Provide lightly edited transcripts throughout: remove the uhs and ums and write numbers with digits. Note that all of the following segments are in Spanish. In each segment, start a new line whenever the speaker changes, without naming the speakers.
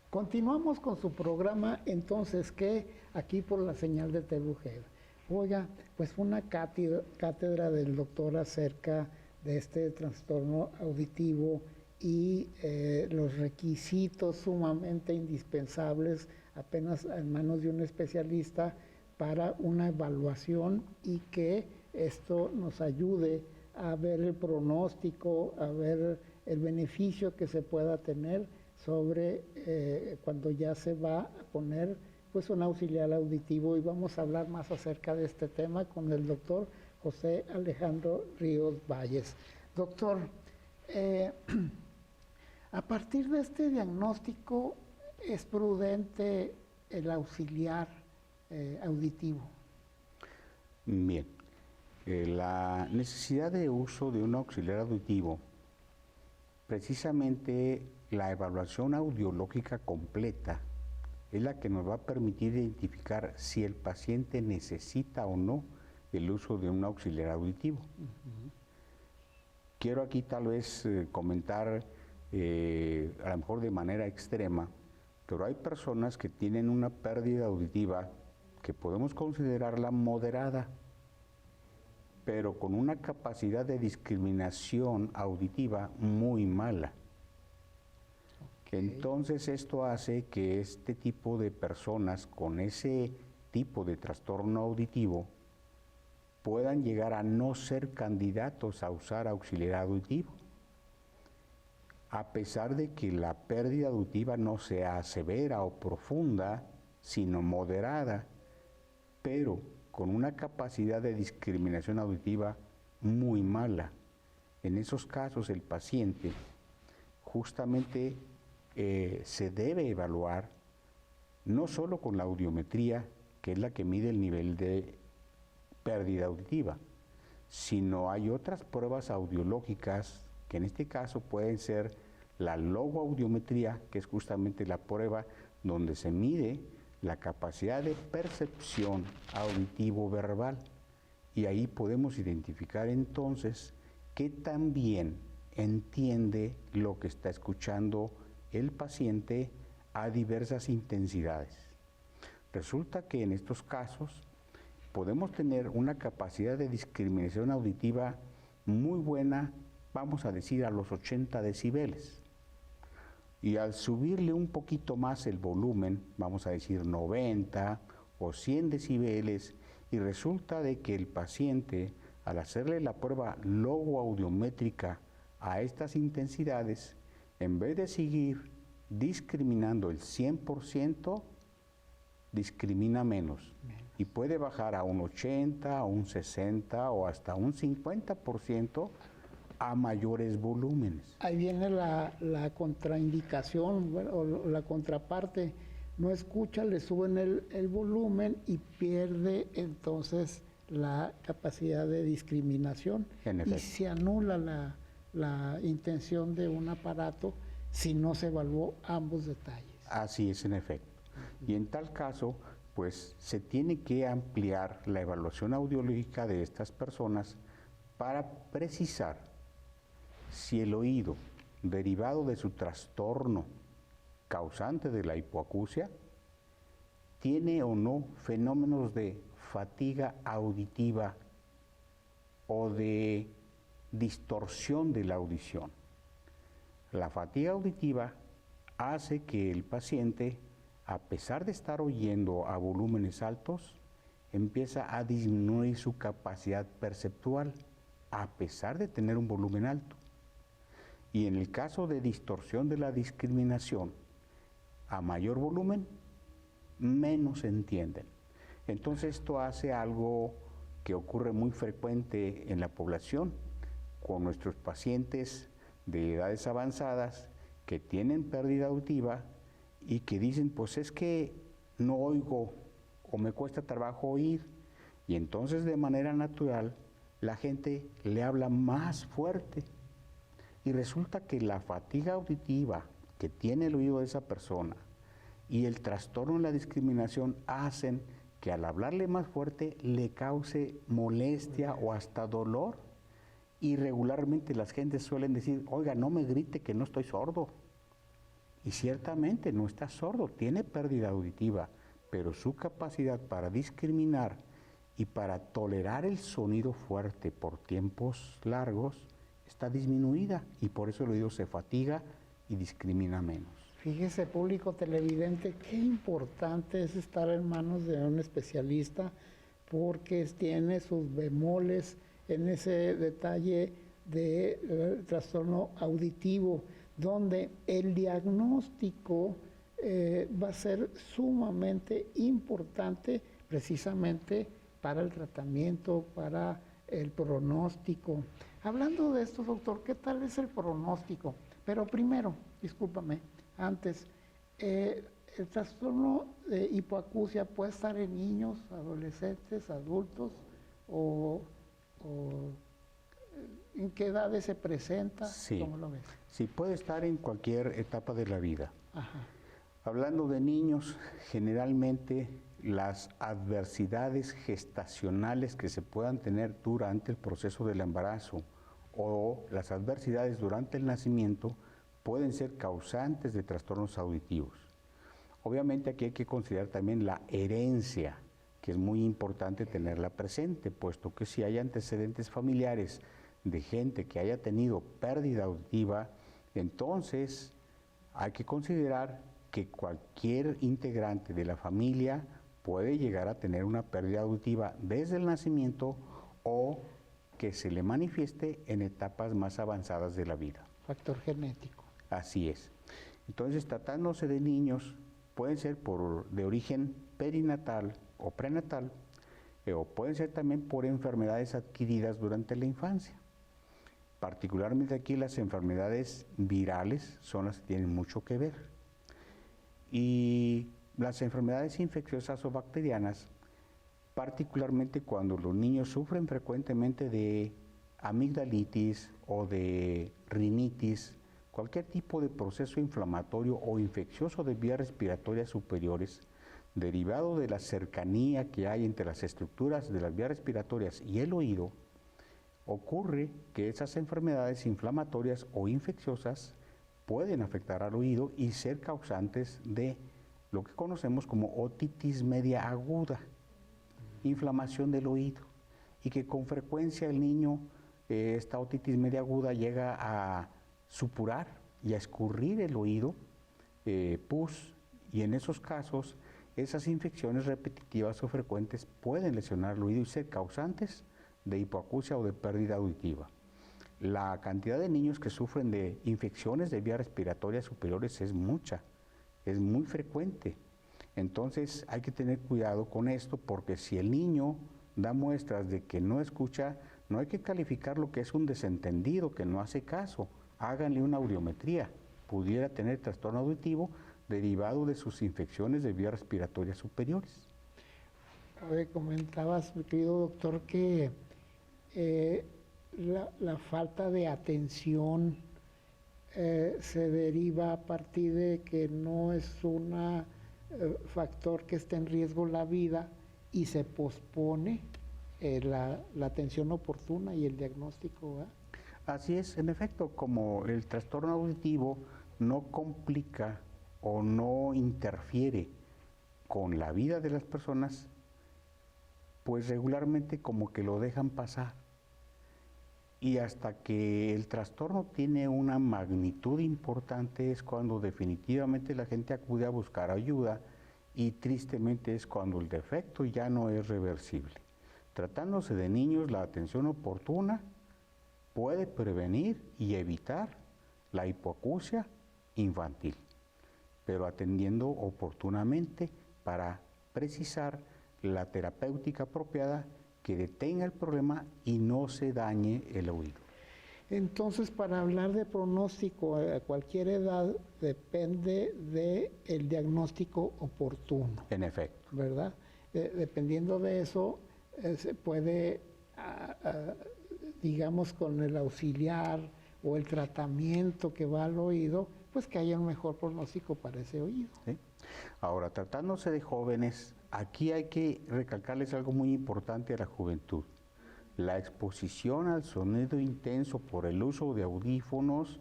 Continuamos con su programa, entonces, que aquí por la señal de Telujeva. Oiga, pues fue una cátedra del doctor acerca de este trastorno auditivo y los requisitos sumamente indispensables, apenas en manos de un especialista, para una evaluación y que esto nos ayude a ver el pronóstico, a ver el beneficio que se pueda tener sobre cuando ya se va a poner pues un auxiliar auditivo, y vamos a hablar más acerca de este tema con el doctor José Alejandro Ríos Valles. Doctor, a partir de este diagnóstico, ¿es prudente el auxiliar auditivo?
Bien, la necesidad de uso de un auxiliar auditivo, precisamente la evaluación audiológica completa es la que nos va a permitir identificar si el paciente necesita o no el uso de un auxiliar auditivo. Quiero aquí tal vez comentar, a lo mejor de manera extrema, pero hay personas que tienen una pérdida auditiva que podemos considerarla moderada, pero con una capacidad de discriminación auditiva muy mala. Entonces esto hace que este tipo de personas con ese tipo de trastorno auditivo puedan llegar a no ser candidatos a usar auxiliar auditivo, a pesar de que la pérdida auditiva no sea severa o profunda, sino moderada, pero con una capacidad de discriminación auditiva muy mala. En esos casos el paciente justamente se debe evaluar no solo con la audiometría, que es la que mide el nivel de pérdida auditiva, sino hay otras pruebas audiológicas que en este caso pueden ser la logoaudiometría, que es justamente la prueba donde se mide la capacidad de percepción auditivo-verbal, y ahí podemos identificar entonces qué tan bien entiende lo que está escuchando el paciente a diversas intensidades. Resulta que en estos casos podemos tener una capacidad de discriminación auditiva muy buena, vamos a decir a los 80 decibeles. Y al subirle un poquito más el volumen, vamos a decir 90 o 100 decibeles, y resulta de que el paciente, al hacerle la prueba logoaudiométrica a estas intensidades, en vez de seguir discriminando el 100%, discrimina menos. Y puede bajar a un 80, a un 60 o hasta un 50% a mayores volúmenes.
Ahí viene la contraindicación, bueno, o la contraparte. No escucha, le suben el volumen y pierde entonces la capacidad de discriminación.
En efecto.
Y se anula la intención de un aparato si no se evaluó ambos detalles.
Así es, en efecto. Y en tal caso, pues se tiene que ampliar la evaluación audiológica de estas personas para precisar si el oído, derivado de su trastorno causante de la hipoacusia, tiene o no fenómenos de fatiga auditiva o de distorsión de la audición. La fatiga auditiva hace que el paciente, a pesar de estar oyendo a volúmenes altos, empieza a disminuir su capacidad perceptual, a pesar de tener un volumen alto. Y en el caso de distorsión de la discriminación, a mayor volumen, menos entienden. Entonces esto hace algo que ocurre muy frecuente en la población, con nuestros pacientes de edades avanzadas que tienen pérdida auditiva y que dicen, pues es que no oigo o me cuesta trabajo oír, y entonces de manera natural la gente le habla más fuerte, y resulta que la fatiga auditiva que tiene el oído de esa persona y el trastorno en la discriminación hacen que al hablarle más fuerte le cause molestia o hasta dolor. Y regularmente las gentes suelen decir, oiga, no me grite que no estoy sordo. Y ciertamente no está sordo, tiene pérdida auditiva, pero su capacidad para discriminar y para tolerar el sonido fuerte por tiempos largos está disminuida y por eso el oído se fatiga y discrimina menos.
Fíjese, público televidente, qué importante es estar en manos de un especialista porque tiene sus bemoles en ese detalle de trastorno auditivo, donde el diagnóstico va a ser sumamente importante precisamente para el tratamiento, para el pronóstico. Hablando de esto, doctor, ¿qué tal es el pronóstico? Pero primero, discúlpame, antes, el trastorno de hipoacusia puede estar en niños, adolescentes, adultos, o ¿en qué edades se presenta?
Sí.
¿Cómo lo ves?
Sí, puede estar en cualquier etapa de la vida.
Ajá.
Hablando de niños, generalmente las adversidades gestacionales que se puedan tener durante el proceso del embarazo o las adversidades durante el nacimiento pueden ser causantes de trastornos auditivos. Obviamente aquí hay que considerar también la herencia, que es muy importante tenerla presente, puesto que si hay antecedentes familiares de gente que haya tenido pérdida auditiva, entonces hay que considerar que cualquier integrante de la familia puede llegar a tener una pérdida auditiva desde el nacimiento o que se le manifieste en etapas más avanzadas de la vida.
Factor genético.
Así es. Entonces, tratándose de niños, pueden ser de origen perinatal o prenatal, o pueden ser también por enfermedades adquiridas durante la infancia. Particularmente aquí las enfermedades virales son las que tienen mucho que ver. Y las enfermedades infecciosas o bacterianas, particularmente cuando los niños sufren frecuentemente de amigdalitis o de rinitis, cualquier tipo de proceso inflamatorio o infeccioso de vías respiratorias superiores, derivado de la cercanía que hay entre las estructuras de las vías respiratorias y el oído, ocurre que esas enfermedades inflamatorias o infecciosas pueden afectar al oído y ser causantes de lo que conocemos como otitis media aguda, inflamación del oído, y que con frecuencia el niño, esta otitis media aguda llega a supurar y a escurrir el oído, pus, y en esos casos esas infecciones repetitivas o frecuentes pueden lesionar el oído y ser causantes de hipoacusia o de pérdida auditiva. La cantidad de niños que sufren de infecciones de vías respiratorias superiores es mucha, es muy frecuente. Entonces hay que tener cuidado con esto porque si el niño da muestras de que no escucha, no hay que calificar lo que es un desentendido, que no hace caso. Háganle una audiometría. Pudiera tener trastorno auditivo derivado de sus infecciones de vías respiratorias superiores.
Oye, comentabas, mi querido doctor, que la falta de atención se deriva a partir de que no es un factor que esté en riesgo la vida y se pospone la atención oportuna y el diagnóstico, ¿verdad?
Así es, en efecto, como el trastorno auditivo no complica o no interfiere con la vida de las personas, pues regularmente como que lo dejan pasar. Y hasta que el trastorno tiene una magnitud importante es cuando definitivamente la gente acude a buscar ayuda y tristemente es cuando el defecto ya no es reversible. Tratándose de niños, la atención oportuna puede prevenir y evitar la hipoacusia infantil, pero atendiendo oportunamente para precisar la terapéutica apropiada que detenga el problema y no se dañe el oído.
Entonces, para hablar de pronóstico a cualquier edad, depende del diagnóstico oportuno.
En efecto.
¿Verdad? Dependiendo de eso, se puede, digamos, con el auxiliar o el tratamiento que va al oído, pues que haya un mejor pronóstico para ese oído.
¿Sí? Ahora, tratándose de jóvenes, aquí hay que recalcarles algo muy importante a la juventud. La exposición al sonido intenso por el uso de audífonos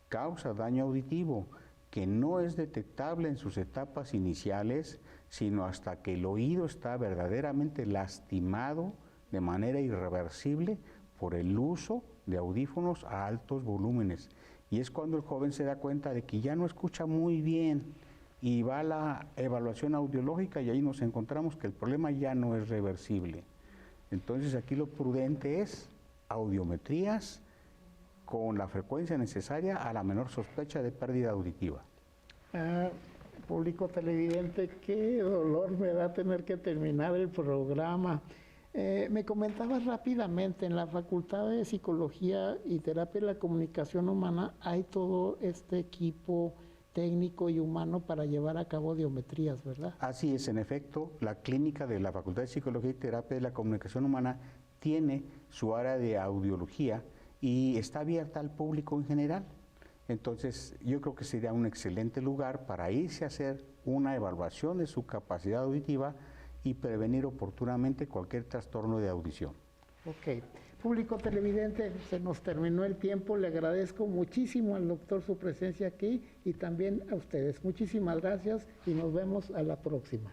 causa daño auditivo, que no es detectable en sus etapas iniciales, sino hasta que el oído está verdaderamente lastimado de manera irreversible por el uso de audífonos a altos volúmenes. Y es cuando el joven se da cuenta de que ya no escucha muy bien y va a la evaluación audiológica y ahí nos encontramos que el problema ya no es reversible. Entonces aquí lo prudente es audiometrías con la frecuencia necesaria a la menor sospecha de pérdida auditiva.
Público televidente, qué dolor me da tener que terminar el programa. Me comentabas rápidamente, en la Facultad de Psicología y Terapia de la Comunicación Humana hay todo este equipo técnico y humano para llevar a cabo audiometrías, ¿verdad?
Así es, en efecto, la clínica de la Facultad de Psicología y Terapia de la Comunicación Humana tiene su área de audiología y está abierta al público en general. Entonces, yo creo que sería un excelente lugar para irse a hacer una evaluación de su capacidad auditiva y prevenir oportunamente cualquier trastorno de audición.
Ok. Público televidente, se nos terminó el tiempo. Le agradezco muchísimo al doctor su presencia aquí y también a ustedes. Muchísimas gracias y nos vemos a la próxima.